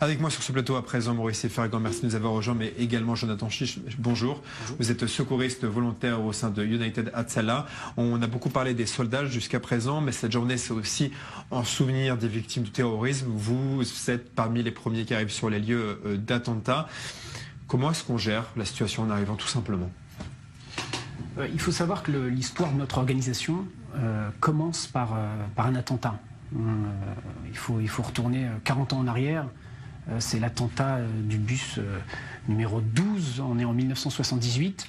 Avec moi sur ce plateau à présent, Maurice Ferragant, merci de nous avoir rejoints, mais également Jonathan Chiche. Bonjour. Vous êtes secouriste volontaire au sein de United Hatzalah. On a beaucoup parlé des soldats jusqu'à présent, mais cette journée, c'est aussi en souvenir des victimes du terrorisme. Vous êtes parmi les premiers qui arrivent sur les lieux d'attentats. Comment est-ce qu'on gère la situation en arrivant tout simplement? Il faut savoir que l'histoire de notre organisation commence par un attentat. Il faut retourner 40 ans en arrière. C'est l'attentat du bus numéro 12, on est en 1978.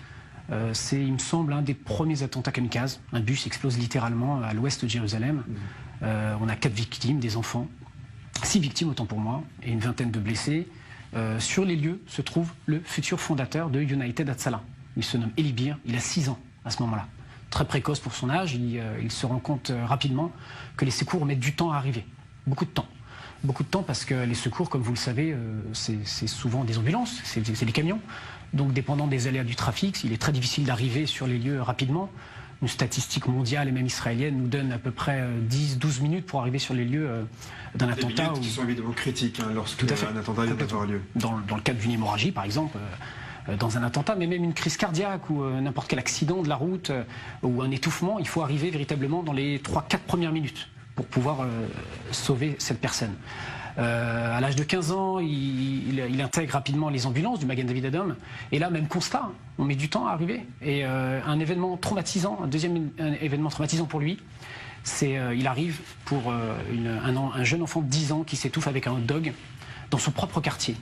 C'est, il me semble, un des premiers attentats kamikazes. Un bus explose littéralement à l'ouest de Jérusalem. On a 4 victimes, des enfants. 6 victimes, autant pour moi, et une vingtaine de blessés. Sur les lieux se trouve le futur fondateur de United Hatzalah. Il se nomme Eli Bir, il a 6 ans à ce moment-là. Très précoce pour son âge, il se rend compte rapidement que les secours mettent du temps à arriver. Beaucoup de temps. Beaucoup de temps parce que les secours, comme vous le savez, c'est souvent des ambulances, c'est des camions. Donc dépendant des aléas du trafic, il est très difficile d'arriver sur les lieux rapidement. Une statistique mondiale et même israélienne nous donne à peu près 10-12 minutes pour arriver sur les lieux d'un attentat. Des minutes qui sont évidemment critiques lorsqu'un attentat vient d'avoir lieu. Dans le cadre d'une hémorragie, par exemple, dans un attentat, mais même une crise cardiaque ou n'importe quel accident de la route ou un étouffement, il faut arriver véritablement dans les 3-4 premières minutes pour pouvoir sauver cette personne. À l'âge de 15 ans, il intègre rapidement les ambulances du Magen David Adom. Et là, même constat, on met du temps à arriver. Et un événement traumatisant, un deuxième événement traumatisant pour lui, c'est il arrive pour un jeune enfant de 10 ans qui s'étouffe avec un hot dog dans son propre quartier.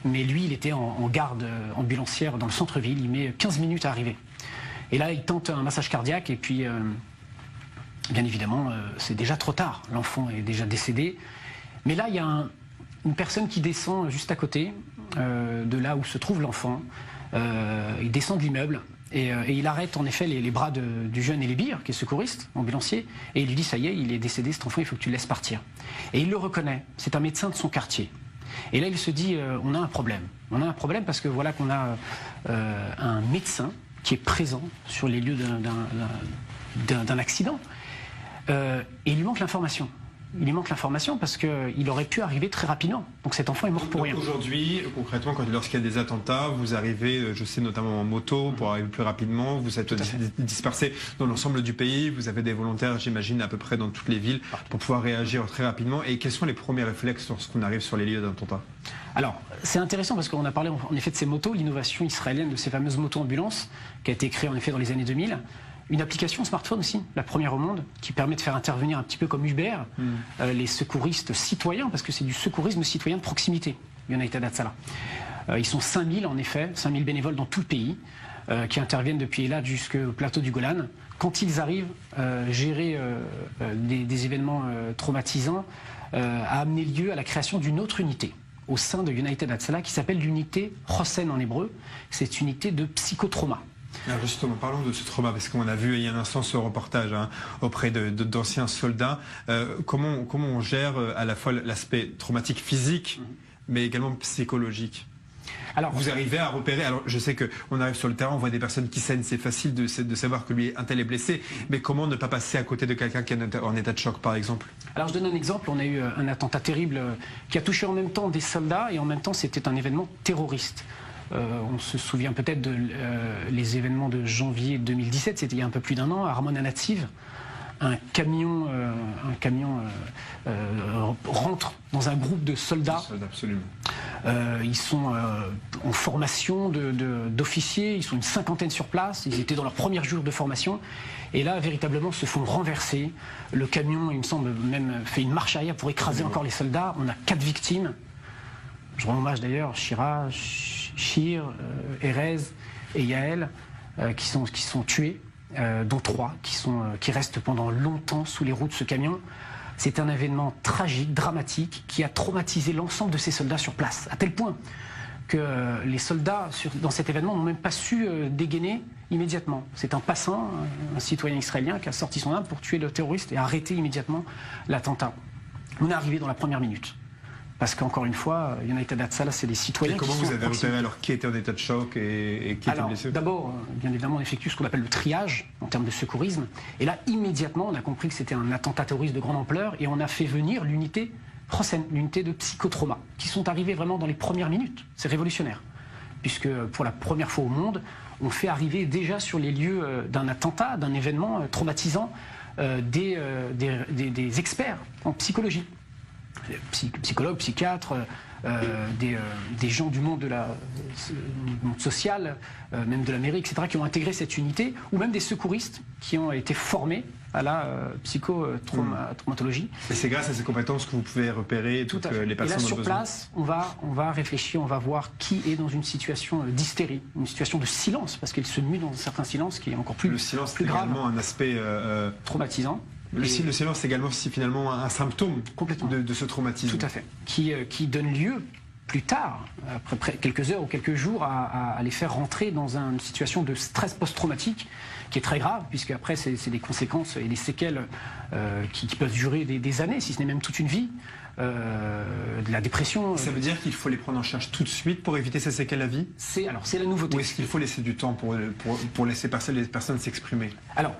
Mais lui, il était en garde ambulancière dans le centre-ville, il met 15 minutes à arriver. Et là, il tente un massage cardiaque et puis, bien évidemment, c'est déjà trop tard. L'enfant est déjà décédé. Mais là, il y a une personne qui descend juste à côté de là où se trouve l'enfant. Il descend de l'immeuble et il arrête en effet les bras du jeune Eli Bir, qui est secouriste, ambulancier, et il lui dit « ça y est, il est décédé, cet enfant, il faut que tu le laisses partir ». Et il le reconnaît, c'est un médecin de son quartier. Et là, il se dit on a un problème. On a un problème parce que voilà qu'on a un médecin qui est présent sur les lieux d'un accident. Et il lui manque l'information. Il lui manque l'information parce qu'il aurait pu arriver très rapidement. Donc cet enfant est mort pour rien. Aujourd'hui, concrètement, lorsqu'il y a des attentats, vous arrivez, je sais notamment en moto, pour arriver plus rapidement, vous êtes dispersé dans l'ensemble du pays, vous avez des volontaires, j'imagine, à peu près dans toutes les villes, pour pouvoir réagir très rapidement. Et quels sont les premiers réflexes lorsqu'on arrive sur les lieux d'attentats? Alors, c'est intéressant parce qu'on a parlé en effet de ces motos, l'innovation israélienne de ces fameuses motos-ambulances, qui a été créée en effet dans les années 2000. Une application smartphone aussi, la première au monde, qui permet de faire intervenir un petit peu comme Uber, les secouristes citoyens, parce que c'est du secourisme citoyen de proximité, United Hatzalah. Ils sont 5000 en effet, 5000 bénévoles dans tout le pays, qui interviennent depuis là jusqu'au plateau du Golan. Quand ils arrivent, gérer des événements traumatisants a amené lieu à la création d'une autre unité au sein de United Hatzalah qui s'appelle l'unité Chosen en hébreu. C'est une unité de psychotrauma. Alors justement, parlons de ce trauma, parce qu'on a vu il y a un instant ce reportage auprès d'anciens soldats. Comment on gère à la fois l'aspect traumatique physique, mais également psychologique? Alors, vous arrivez à repérer, alors je sais qu'on arrive sur le terrain, on voit des personnes qui saignent, c'est facile de savoir que lui, un tel est blessé, mais comment ne pas passer à côté de quelqu'un qui est en état de choc, par exemple? Alors je donne un exemple, on a eu un attentat terrible qui a touché en même temps des soldats et en même temps c'était un événement terroriste. On se souvient peut-être les événements de janvier 2017, c'était il y a un peu plus d'1 an, à Ramon Anatsiv. Un camion rentre dans un groupe de soldats. Absolument. Ils sont en formation d'officiers, ils sont une 50aine sur place, ils étaient dans leur premier jour de formation. Et là, véritablement, se font renverser. Le camion, il me semble, même fait une marche arrière pour écraser encore les soldats. On a 4 victimes. Je rends hommage d'ailleurs, Shira, Shir, Erez et Yael, qui sont tués, dont 3 qui restent pendant longtemps sous les roues de ce camion. C'est un événement tragique, dramatique, qui a traumatisé l'ensemble de ces soldats sur place, à tel point que les soldats dans cet événement n'ont même pas su dégainer immédiatement. C'est un passant, un citoyen israélien, qui a sorti son arme pour tuer le terroriste et arrêter immédiatement l'attentat. On est arrivé dans la première minute. Parce qu'encore une fois, United Hatzalah, c'est des citoyens qui sont... Comment vous avez repéré alors qui était en état de choc et qui était blessé? D'abord, bien évidemment, on effectue ce qu'on appelle le triage en termes de secourisme. Et là, immédiatement, on a compris que c'était un attentat terroriste de grande ampleur et on a fait venir l'unité Hossein, l'unité de psychotrauma, qui sont arrivés vraiment dans les premières minutes. C'est révolutionnaire, puisque pour la première fois au monde, on fait arriver déjà sur les lieux d'un attentat, d'un événement traumatisant, des experts en psychologie, psychologues, psychiatres, des gens du monde, du monde social, même de la mairie, etc., qui ont intégré cette unité, ou même des secouristes qui ont été formés à la psychotraumatologie. Et c'est grâce à ces compétences que vous pouvez repérer toutes les personnes. Et là, sur place, on va réfléchir, on va voir qui est dans une situation d'hystérie, une situation de silence, parce qu'il se mue dans un certain silence qui est encore plus grave. Le silence, c'est également un aspect traumatisant. Le silence, c'est également finalement un symptôme de ce traumatisme. Tout à fait. Qui donne lieu, plus tard, après quelques heures ou quelques jours, à les faire rentrer dans une situation de stress post-traumatique qui est très grave, puisque après c'est des conséquences et des séquelles qui peuvent durer des années, si ce n'est même toute une vie. De la dépression. Ça veut dire qu'il faut les prendre en charge tout de suite pour éviter ces séquelles à vie? C'est la nouveauté. Ou est-ce qu'il faut laisser du temps pour laisser les personnes s'exprimer? Alors,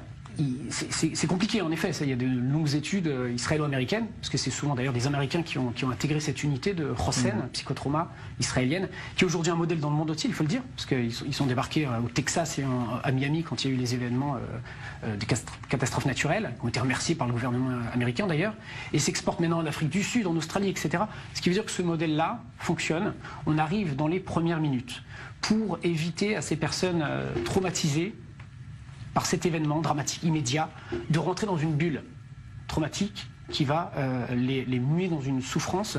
c'est compliqué en effet, il y a de longues études israélo-américaines, parce que c'est souvent d'ailleurs des Américains qui ont intégré cette unité de Hossein, psychotrauma israélienne, qui est aujourd'hui un modèle dans le monde entier, il faut le dire, parce qu'ils sont débarqués au Texas et à Miami quand il y a eu les événements de catastrophes naturelles, qui ont été remerciés par le gouvernement américain d'ailleurs, et s'exportent maintenant en Afrique du Sud, en Australie, etc. Ce qui veut dire que ce modèle-là fonctionne, on arrive dans les premières minutes, pour éviter à ces personnes traumatisées par cet événement dramatique immédiat, de rentrer dans une bulle traumatique qui va les muer dans une souffrance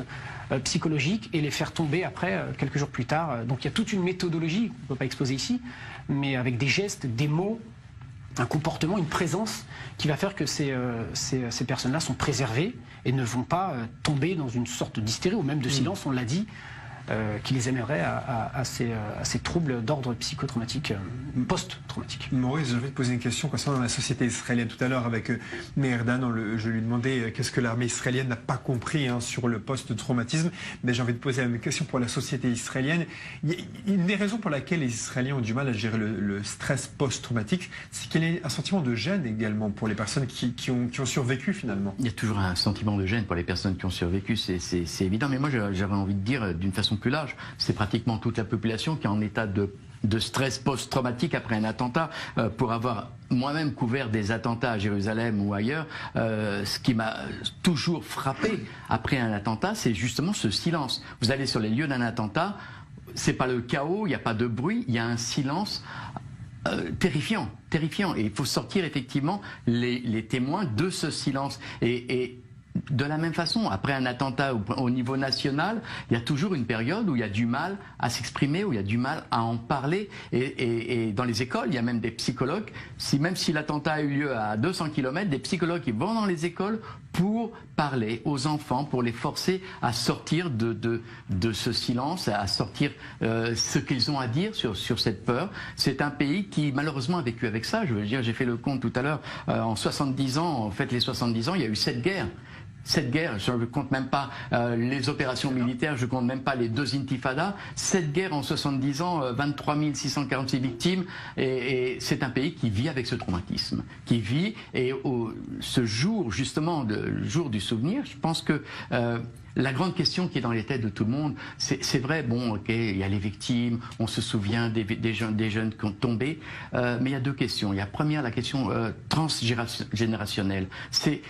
psychologique et les faire tomber après, quelques jours plus tard. Donc il y a toute une méthodologie qu'on ne peut pas exposer ici, mais avec des gestes, des mots, un comportement, une présence qui va faire que ces personnes-là sont préservées et ne vont pas tomber dans une sorte d'hystérie ou même de silence, on l'a dit, qui les amènerait à ces troubles d'ordre psychotraumatique, post-traumatique. Maurice, j'ai envie de poser une question concernant la société israélienne. Tout à l'heure, avec Meherdan, je lui demandais qu'est-ce que l'armée israélienne n'a pas compris sur le post-traumatisme. Mais j'ai envie de poser la même question pour la société israélienne. Une des raisons pour laquelle les Israéliens ont du mal à gérer le stress post-traumatique, c'est qu'il y a un sentiment de gêne également pour les personnes qui ont survécu finalement. Il y a toujours un sentiment de gêne pour les personnes qui ont survécu, c'est évident. Mais moi, j'avais envie de dire d'une façon plus large, c'est pratiquement toute la population qui est en état de stress post-traumatique après un attentat. Pour avoir moi-même couvert des attentats à Jérusalem ou ailleurs, ce qui m'a toujours frappé après un attentat, c'est justement ce silence. Vous allez sur les lieux d'un attentat, c'est pas le chaos, il n'y a pas de bruit, il y a un silence terrifiant. Et il faut sortir effectivement les témoins de ce silence. Et de la même façon, après un attentat au niveau national, il y a toujours une période où il y a du mal à s'exprimer, où il y a du mal à en parler. Et dans les écoles, il y a même des psychologues, même si l'attentat a eu lieu à 200 km, des psychologues qui vont dans les écoles pour parler aux enfants, pour les forcer à sortir de ce silence, à sortir ce qu'ils ont à dire sur cette peur. C'est un pays qui malheureusement a vécu avec ça. Je veux dire, j'ai fait le compte tout à l'heure, en 70 ans, en fait les 70 ans, il y a eu 7 guerres. Cette guerre, je ne compte même pas les opérations militaires, je ne compte même pas les 2 intifadas. Cette guerre en 70 ans, 23 646 victimes, et c'est un pays qui vit avec ce traumatisme, qui vit, et ce jour, justement, le jour du souvenir, je pense que la grande question qui est dans les têtes de tout le monde, c'est vrai, bon, ok, il y a les victimes, on se souvient des jeunes qui ont tombé, mais il y a 2 questions. Il y a première la question transgénérationnelle. C'est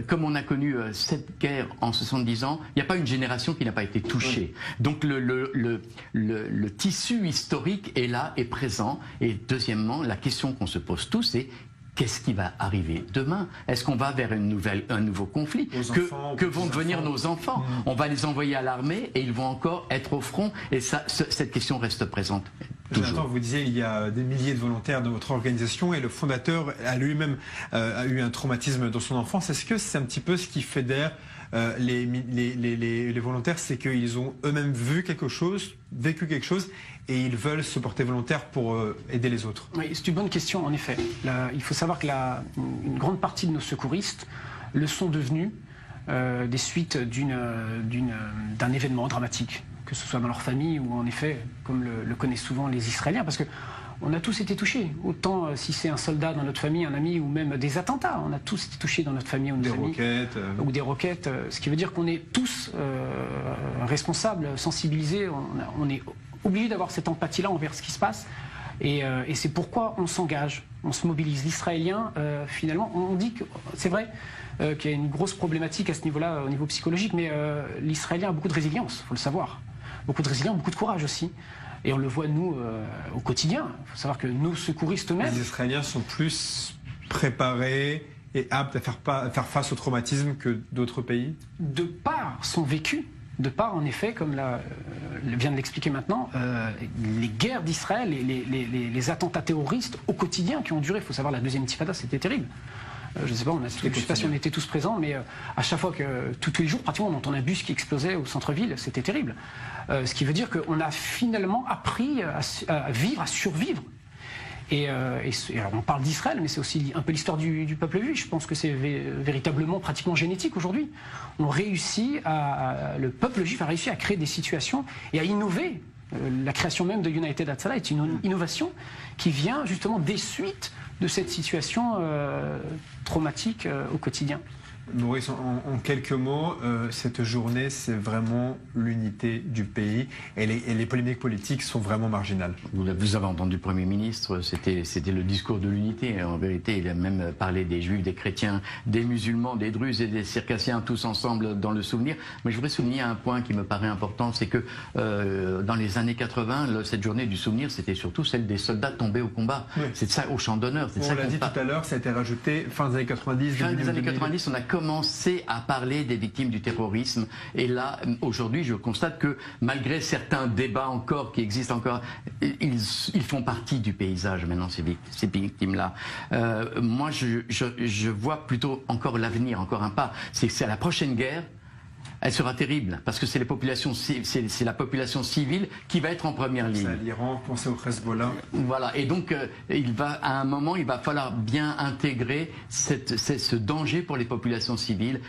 comme on a connu cette guerre en 70 ans, il n'y a pas une génération qui n'a pas été touchée. Donc le tissu historique est là, est présent. Et deuxièmement, la question qu'on se pose tous, c'est qu'est-ce qui va arriver demain? Est-ce qu'on va vers un nouveau conflit? Que vont devenir nos enfants? On va les envoyer à l'armée et ils vont encore être au front. Et ça, cette question reste présente. Jonathan, vous disiez il y a des milliers de volontaires dans votre organisation et le fondateur a lui-même eu un traumatisme dans son enfance. Est-ce que c'est un petit peu ce qui fédère les volontaires, c'est qu'ils ont eux-mêmes vécu quelque chose et ils veulent se porter volontaires pour aider les autres? Oui, c'est une bonne question en effet. Il faut savoir que une grande partie de nos secouristes le sont devenus des suites d'un événement dramatique, que ce soit dans leur famille ou en effet, comme le connaissent souvent les Israéliens, parce que on a tous été touchés. Autant si c'est un soldat dans notre famille, un ami, ou même des attentats. On a tous été touchés dans notre famille ou notre famille. Ou des roquettes. Ce qui veut dire qu'on est tous responsables, sensibilisés. On est obligé d'avoir cette empathie-là envers ce qui se passe. Et c'est pourquoi on s'engage, on se mobilise. L'Israélien, finalement, on dit que c'est vrai qu'il y a une grosse problématique à ce niveau-là, au niveau psychologique, mais l'Israélien a beaucoup de résilience, il faut le savoir. Beaucoup de résilience, beaucoup de courage aussi. Et on le voit, nous, au quotidien. Il faut savoir que nos secouristes eux-mêmes... Les Israéliens sont plus préparés et aptes à faire face au traumatisme que d'autres pays? De par son vécu, de par, en effet, comme vient de l'expliquer maintenant, les guerres d'Israël, les attentats terroristes au quotidien qui ont duré. Il faut savoir, la deuxième intifada, c'était terrible. Je ne sais pas, je ne sais pas si on était tous présents, mais à chaque fois que, tous les jours, pratiquement, on entend un bus qui explosait au centre-ville, c'était terrible. Ce qui veut dire qu'on a finalement appris à vivre, à survivre. Et alors on parle d'Israël, mais c'est aussi un peu l'histoire du peuple juif. Je pense que c'est véritablement, pratiquement génétique aujourd'hui. Le peuple juif a réussi à créer des situations et à innover. La création même de United Hatzalah est une innovation qui vient justement des suites de cette situation traumatique au quotidien. Maurice, en quelques mots, cette journée, c'est vraiment l'unité du pays et les polémiques politiques sont vraiment marginales. Vous avez entendu le Premier ministre, c'était le discours de l'unité. En vérité, il a même parlé des Juifs, des chrétiens, des musulmans, des Druzes et des Circassiens, tous ensemble dans le souvenir. Mais je voudrais souligner un point qui me paraît important, c'est que dans les années 80, cette journée du souvenir, c'était surtout celle des soldats tombés au combat. Oui. C'est de ça, au champ d'honneur. On l'a dit tout à l'heure, ça a été rajouté fin des années 90. Fin des années 90, on a commencé à parler des victimes du terrorisme. Et là, aujourd'hui, je constate que malgré certains débats encore qui existent encore, ils font partie du paysage maintenant, ces victimes-là. Moi, je vois plutôt encore l'avenir, encore un pas. C'est à la prochaine guerre. Elle sera terrible parce que c'est la population civile qui va être en première ligne. C'est à l'Iran, pensez au Hezbollah. Voilà, et donc à un moment, il va falloir bien intégrer ce danger pour les populations civiles.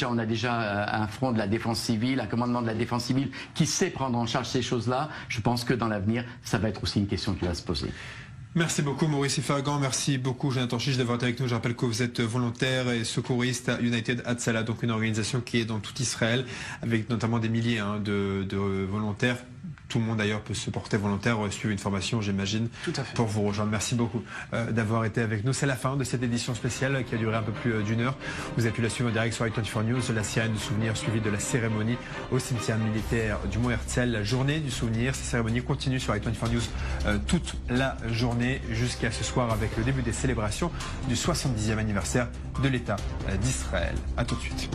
On a déjà un front de la défense civile, un commandement de la défense civile qui sait prendre en charge ces choses-là. Je pense que dans l'avenir, ça va être aussi une question qui va se poser. Merci beaucoup Maurice Ifargan, merci beaucoup Jonathan Chiche d'avoir été avec nous. Je rappelle que vous êtes volontaire et secouriste à United Hatzalah, donc une organisation qui est dans tout Israël, avec notamment des milliers de volontaires. Tout le monde d'ailleurs peut se porter volontaire, suivre une formation, j'imagine, pour vous rejoindre. Merci beaucoup d'avoir été avec nous. C'est la fin de cette édition spéciale qui a duré un peu plus d'une heure. Vous avez pu la suivre en direct sur i24 News, la sirène du souvenir suivie de la cérémonie au cimetière militaire du Mont Herzl. La journée du souvenir, ces cérémonies continuent sur i24 News toute la journée jusqu'à ce soir avec le début des célébrations du 70e anniversaire de l'État d'Israël. A tout de suite.